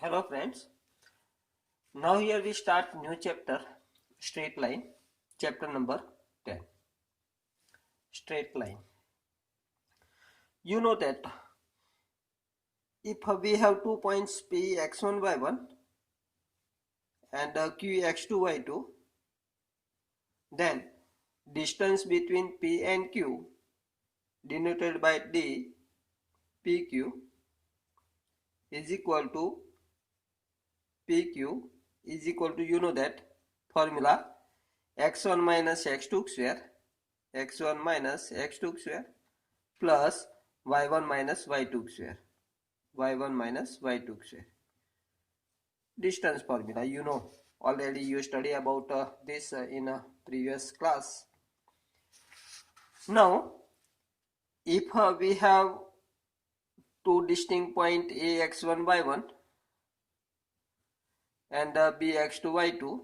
Hello friends, now here we start new chapter, straight line, chapter number 10, straight line. You know that if we have 2 points P x1 y1 and Q x2 y2, then distance between P and Q denoted by D PQ is equal to PQ is equal to, you know that formula, x1 minus x2 square plus y1 minus y2 square. Distance formula, you know, already you study about this in a previous class. Now if we have two distinct point A x1 y1 and B x2 y2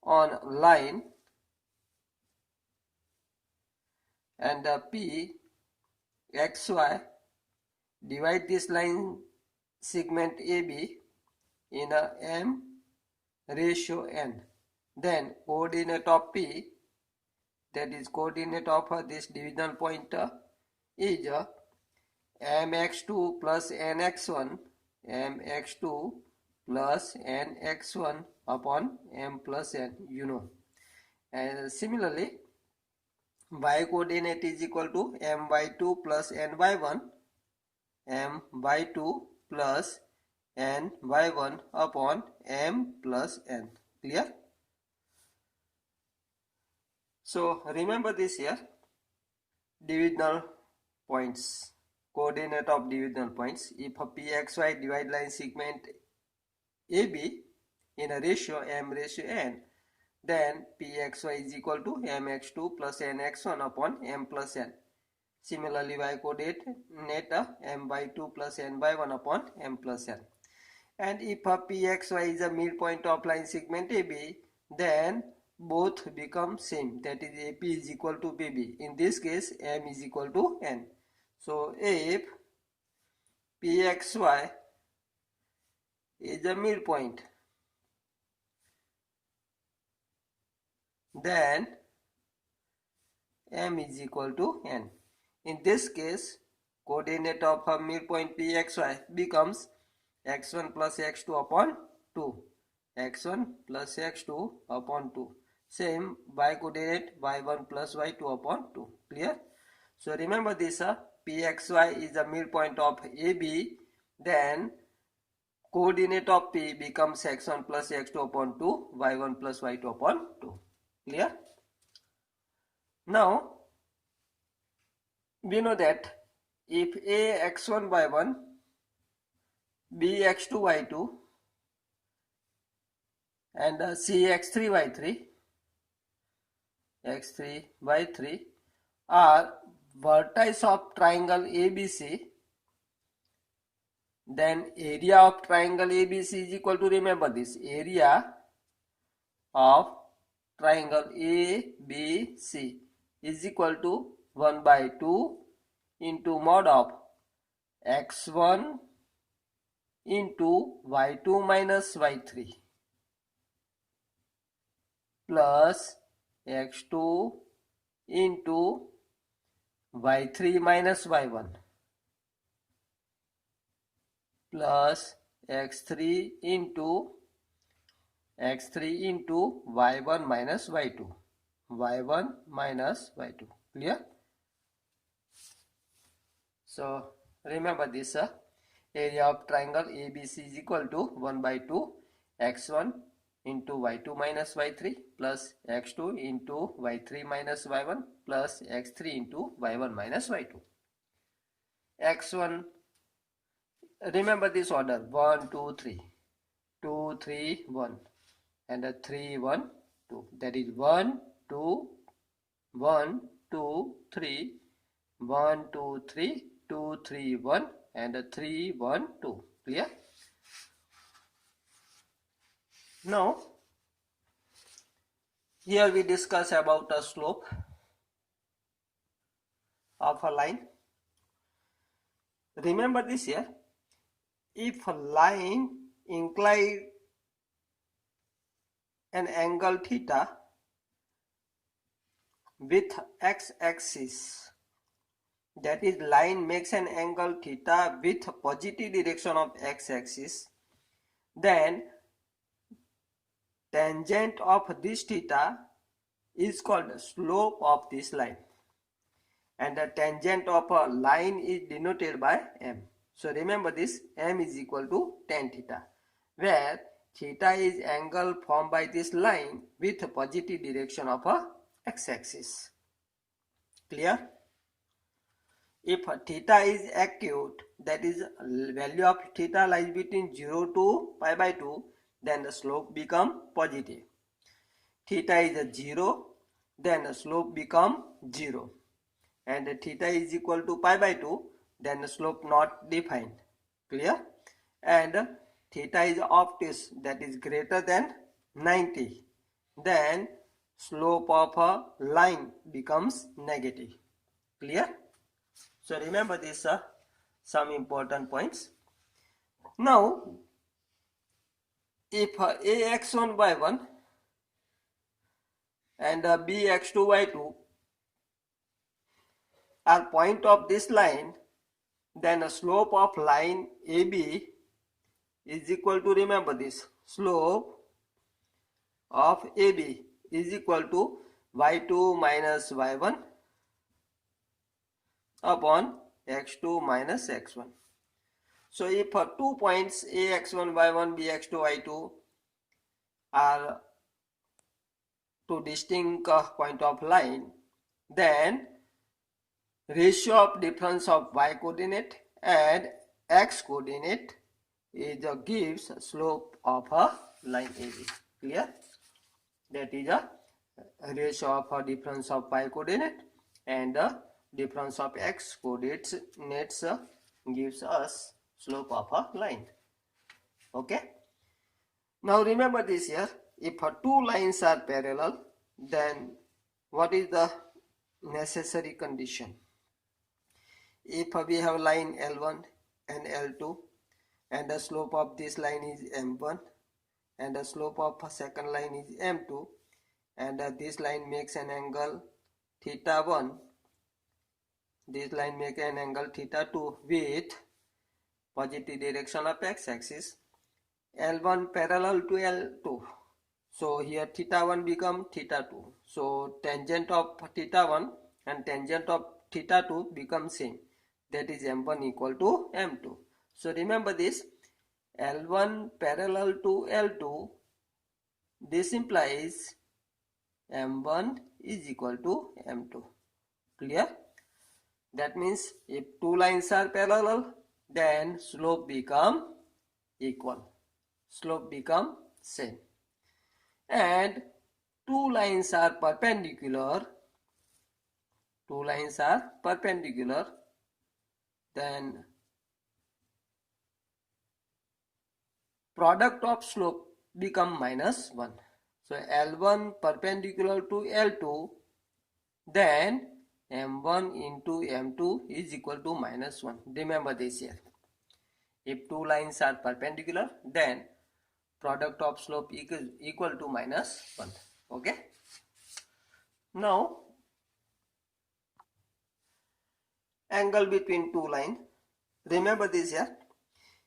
on line, and P xy, divide this line segment AB in a m ratio n, then coordinate of P, that is coordinate of this divisional point, is mx2 plus nx1 plus nx1 upon m plus n, you know. And similarly, y coordinate is equal to m by 2 plus n by 1 plus n by 1 upon m plus n. Clear? So remember this here, divisional points, coordinate of divisional points. If pxy divide line segment AB in a ratio m ratio n, then pxy is equal to mx2 plus nx1 upon m plus n. Similarly, y coordinate m by 2 plus n by 1 upon m plus n. And if pxy is a midpoint of line segment AB, then both become same, that is AP is equal to PB. In this case, m is equal to n. So if pxy is a midpoint, then m is equal to n. In this case, coordinate of a midpoint pxy becomes x1 plus x2 upon 2, x1 plus x2 upon 2. Same y coordinate y1 plus y2 upon 2. Clear? So remember this, pxy is the midpoint of AB, then coordinate of P becomes x1 plus x2 upon 2, y1 plus y2 upon 2. Clear? Now we know that if A x1 y1, B x2 y2 and C x3 y3 are vertices of triangle ABC, then area of triangle ABC is equal to, remember this, area of triangle ABC is equal to 1 by 2 into mod of x1 into y2 minus y3 plus x2 into y3 minus y1 plus x3 into y1 minus y2, Clear? So remember this, area of triangle ABC is equal to 1 by 2 x1 into y2 minus y3 plus x2 into y3 minus y1 plus x3 into y1 minus y2. x1, remember this order, 1 2 3, 2 3 1 and 3 1 2, that is 1 2 1 2 3 1 2 3 2 3 1 and 3 1 2. Clear? Now here we discuss about a slope of a line. Remember this here, if a line incline an angle theta with x-axis, that is, line makes an angle theta with positive direction of x-axis, then tangent of this theta is called slope of this line, and the tangent of a line is denoted by m. So remember this, m is equal to tan theta, where theta is angle formed by this line with a positive direction of a x-axis. Clear? If theta is acute, that is, value of theta lies between 0 to pi by 2, then the slope become positive. Theta is a 0, then the slope become 0. And theta is equal to pi by 2, then the slope not defined. Clear? And theta is obtuse, that is greater than 90, then slope of a line becomes negative. Clear? So remember these are some important points. Now, if ax1 y1 and bx2 y2 are point of this line, then the slope of line AB is equal to, remember this, slope of AB is equal to y2 minus y1 upon x2 minus x1. So if 2 points ax1 y1 bx2 y2 are two distinct point of line, then ratio of difference of y coordinate and x coordinate is gives slope of a line AB. Clear? That is a ratio of a difference of y coordinate and the difference of x coordinates gives us slope of a line. Okay. Now remember this here. If two lines are parallel, then what is the necessary condition? If we have line L1 and L2 and the slope of this line is M1 and the slope of second line is M2 and this line makes an angle theta 1, this line makes an angle theta 2 with positive direction of x-axis, L1 parallel to L2. So here theta 1 become theta 2. So tangent of theta 1 and tangent of theta 2 become same. That is M1 equal to M2. So remember this, L1 parallel to L2, this implies M1 is equal to M2. Clear? That means if two lines are parallel, then slope become equal. Slope become same. And two lines are perpendicular, then product of slope become minus 1. So L1 perpendicular to L2, then M1 into M2 is equal to minus 1. Remember this here. If two lines are perpendicular, then product of slope equal to minus 1. Okay. Now, angle between two lines. Remember this here.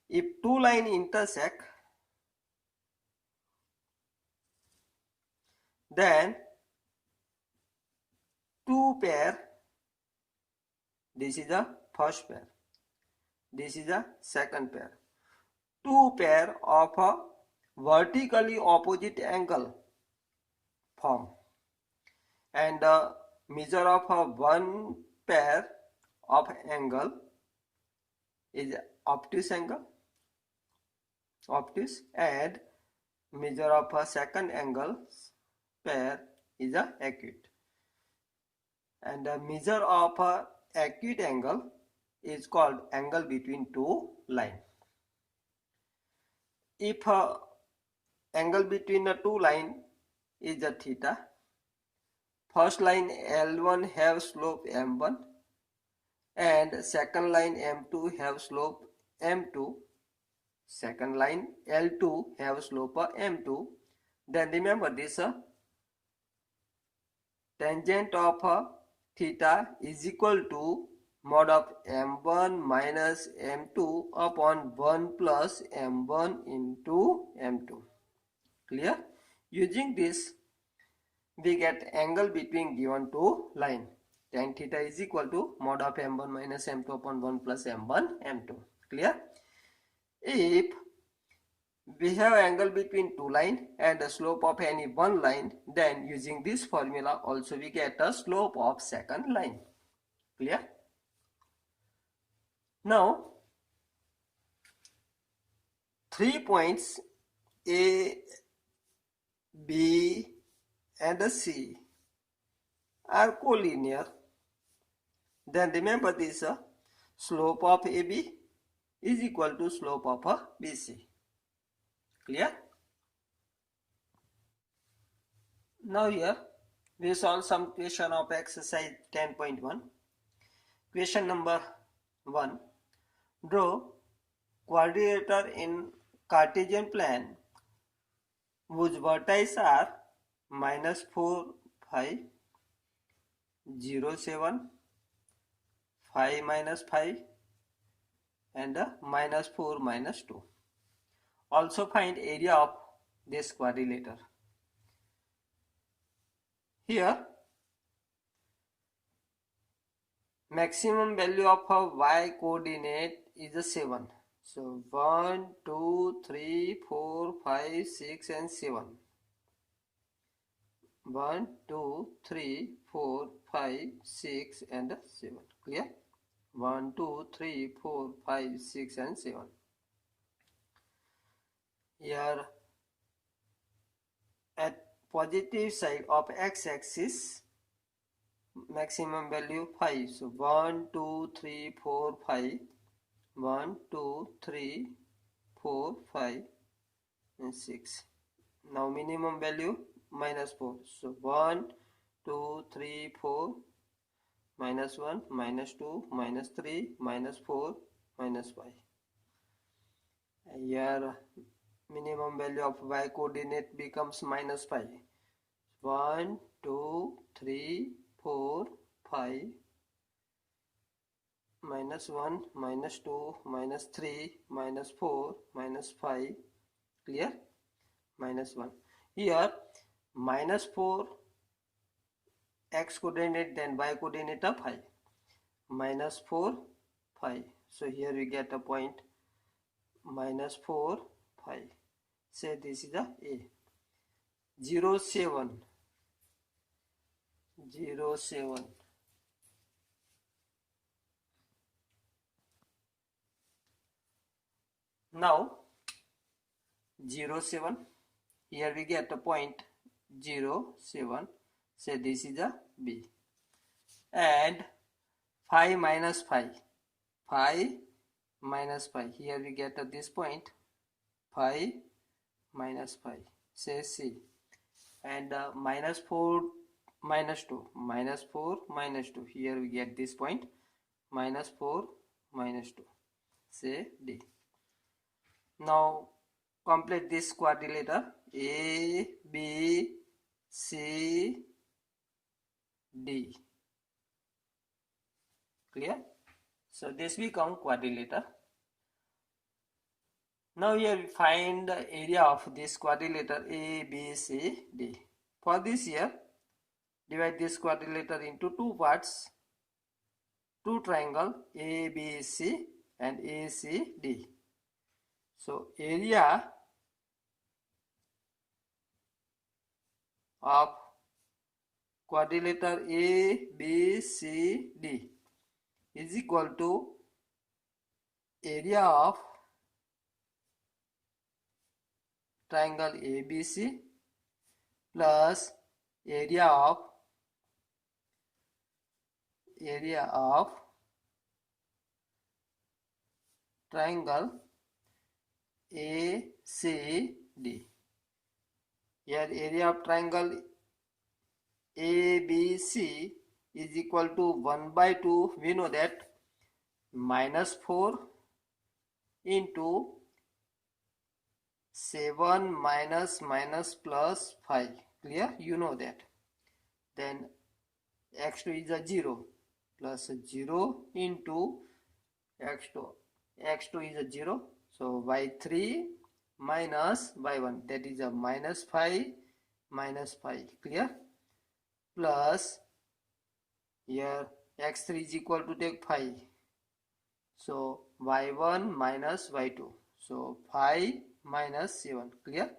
If two lines intersect, then two pair, this is the first pair, this is the second pair, two pair of a vertically opposite angle form, and the measure of one pair of angle is obtuse angle, and measure of a second angle pair is a acute, and the measure of a acute angle is called angle between two lines. If angle between the two lines is a theta, first line L1 have slope M1 and second line M2 have slope M2, second line L2 have slope M2. Then remember this tangent of theta is equal to mod of M1 minus M2 upon 1 plus M1 into M2. Clear? Using this, we get angle between given two line. Tan theta is equal to mod of M1 minus M2 upon 1 plus M1 M2. Clear? If we have angle between two line and the slope of any one line, then using this formula also we get a slope of second line. Clear? Now 3 points A, B and C are collinear. Then remember this slope of AB is equal to slope of BC. Clear? Now here we solve some question of exercise 10.1. Question number 1. Draw quadrilateral in Cartesian plan whose vertices are -4, 5, 0, 7, 5, -5 and -4, -2. Also find area of this quadrilateral. Here maximum value of a y coordinate is a 7. So 1, 2, 3, 4, 5, 6 and 7. 1, 2, 3, 4, 5, 6 and 7. Clear? 1, 2, 3, 4, 5, 6 and 7. Here at positive side of x-axis maximum value 5. So 1, 2, 3, 4, 5. 1, 2, 3, 4, 5 and 6. Now minimum value -4. So 1, 2, 3, 4, -1, -2, -3, -4, -5. Here minimum value of y coordinate becomes -5. 1, 2, 3, 4, 5, -1, -2, -3, -4, -5. Clear? -1. Here -4 x coordinate, then y coordinate of 5. -4, 5. So here we get a point -4, 5. Say this is the A. 0, 7. 0, 7. Now 0, 7. Here we get a point 0, 7. Say this is a B. And 5 minus 5. 5 minus 5. Here we get this point 5 minus 5. Say C. And -4 -2. -4 -2. Here we get this point -4 -2. Say D. Now complete this quadrilateral A, B, C, D. Clear? So this become quadrilateral. Now here we find the area of this quadrilateral A, B, C, D. For this here, divide this quadrilateral into two parts, two triangle A, B, C and A, C, D. So area of quadrilateral A, B, C, D is equal to area of triangle ABC plus area of triangle ACD. Here area of triangle ABC is equal to 1 by 2. We know that -4 into 7 minus minus plus 5. Clear? You know that. Then x2 is a 0 plus 0 into x2. x2 is a 0. So y3 minus y1, that is a minus 5 minus 5. Clear? Plus here x3 is equal to take 5. So y1 minus y2. So 5 minus 7. Clear?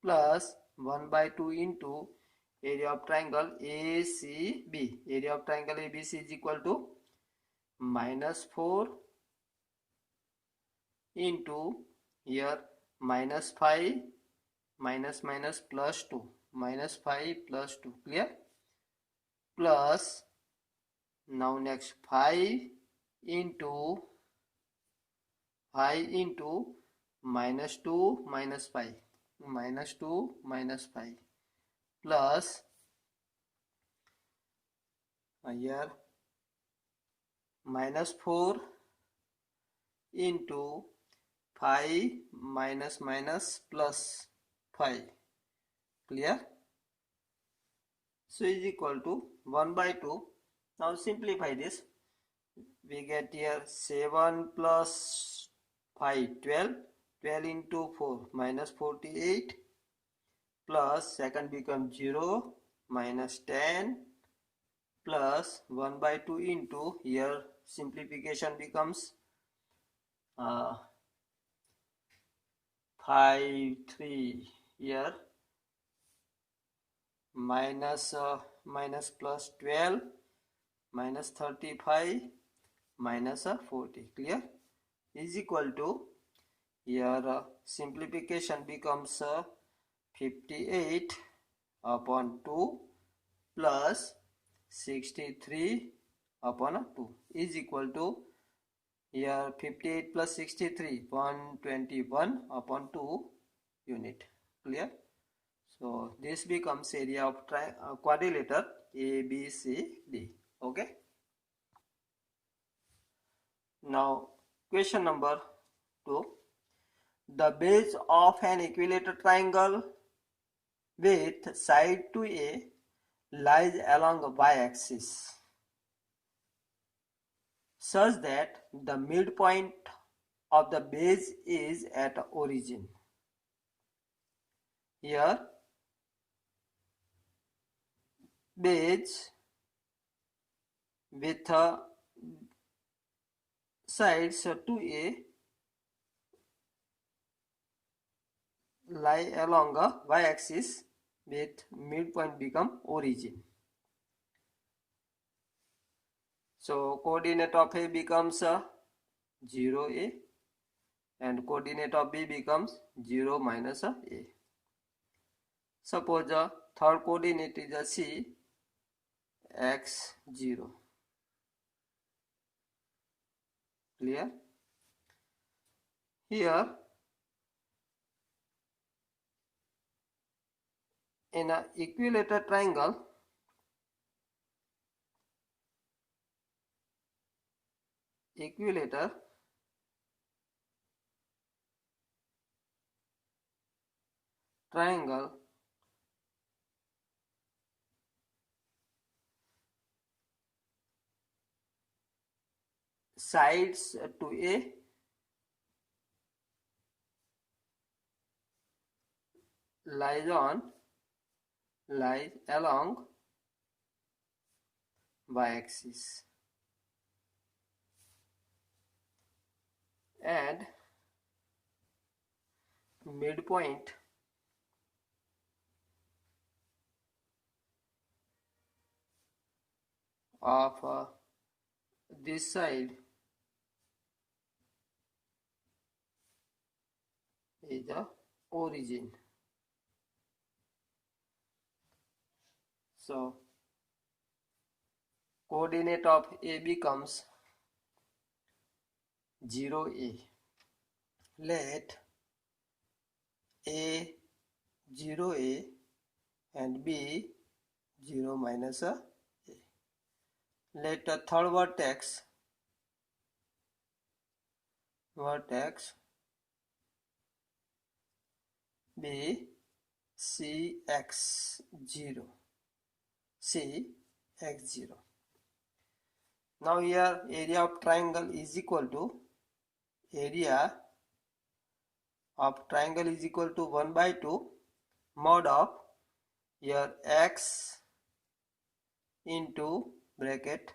Plus 1 by 2 into area of triangle ACB. Area of triangle ABC is equal to minus 4 into here minus 5 minus minus plus 2. Minus 5 plus 2. Clear? Plus now next 5 into minus 2 minus 5. Minus 2 minus 5 plus here minus 4 into 5 minus minus plus 5. Clear? So is equal to 1 by 2. Now simplify this. We get here 7 plus 5, 12. 12 into 4 minus 48 plus second becomes 0 minus 10 plus 1 by 2 into here simplification becomes 5, 3 here minus minus plus 12 minus 35 minus 40. Clear? Is equal to here simplification becomes 58 upon 2 plus 63 upon 2 is equal to here 58 plus 63 121 upon 2 unit. Clear? So this becomes area of quadrilateral ABCD. Okay. Now question number 2. The base of an equilateral triangle with side 2A lies along a y-axis such that the midpoint of the base is at origin. Here base with sides 2A lie along a y-axis with midpoint become origin. So coordinate of A becomes 0A and coordinate of B becomes 0 minus A. Suppose the third coordinate is a C, x0. Clear? Here in an equilateral triangle, sides to A lies along y-axis and midpoint of this side is the origin. So coordinate of A becomes 0A. Let A 0A and B 0 minus A. Let the third vertex be cx0. cx0. Now here area of triangle is equal to 1 by 2 mod of here x into bracket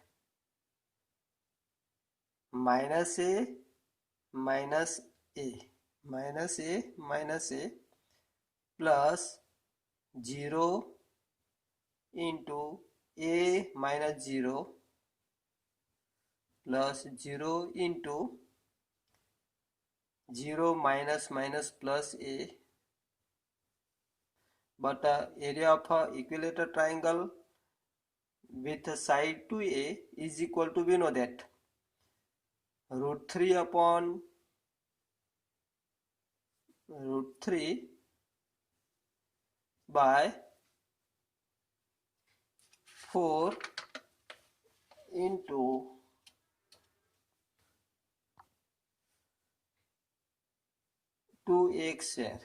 minus a minus a plus 0 into a minus 0 plus 0 into 0 minus plus a, but area of equilateral triangle with side to a is equal to, we know that, √3 upon √3 by 4 into 2x square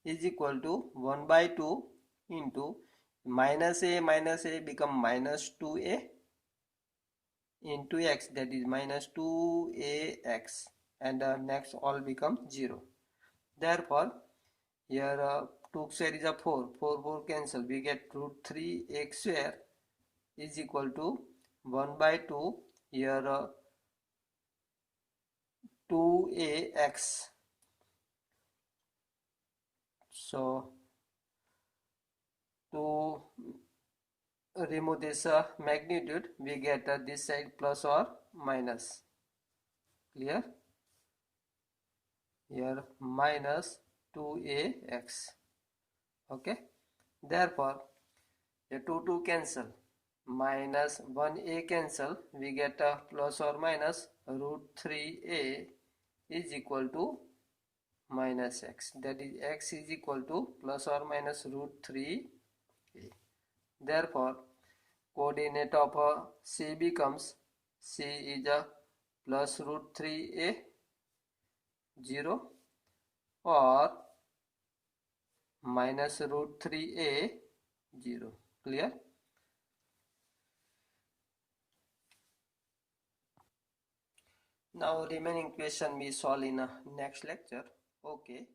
is equal to 1 by 2 into minus a become minus 2a into x, that is minus 2ax, and next all become 0. Therefore here 2 square is a 4 cancel, we get √3x square is equal to 1 by 2 here 2ax. So to remove this magnitude, we get this side plus or minus. Clear? Here minus 2ax. Okay. Therefore, the 2 cancel, minus 1a cancel, we get plus or minus √3a is equal to minus x, that is x is equal to plus or minus √3a. Therefore coordinate of c becomes, c is plus √3a 0 or minus √3a 0. Clear? Now remaining question we solve in next lecture. Okay.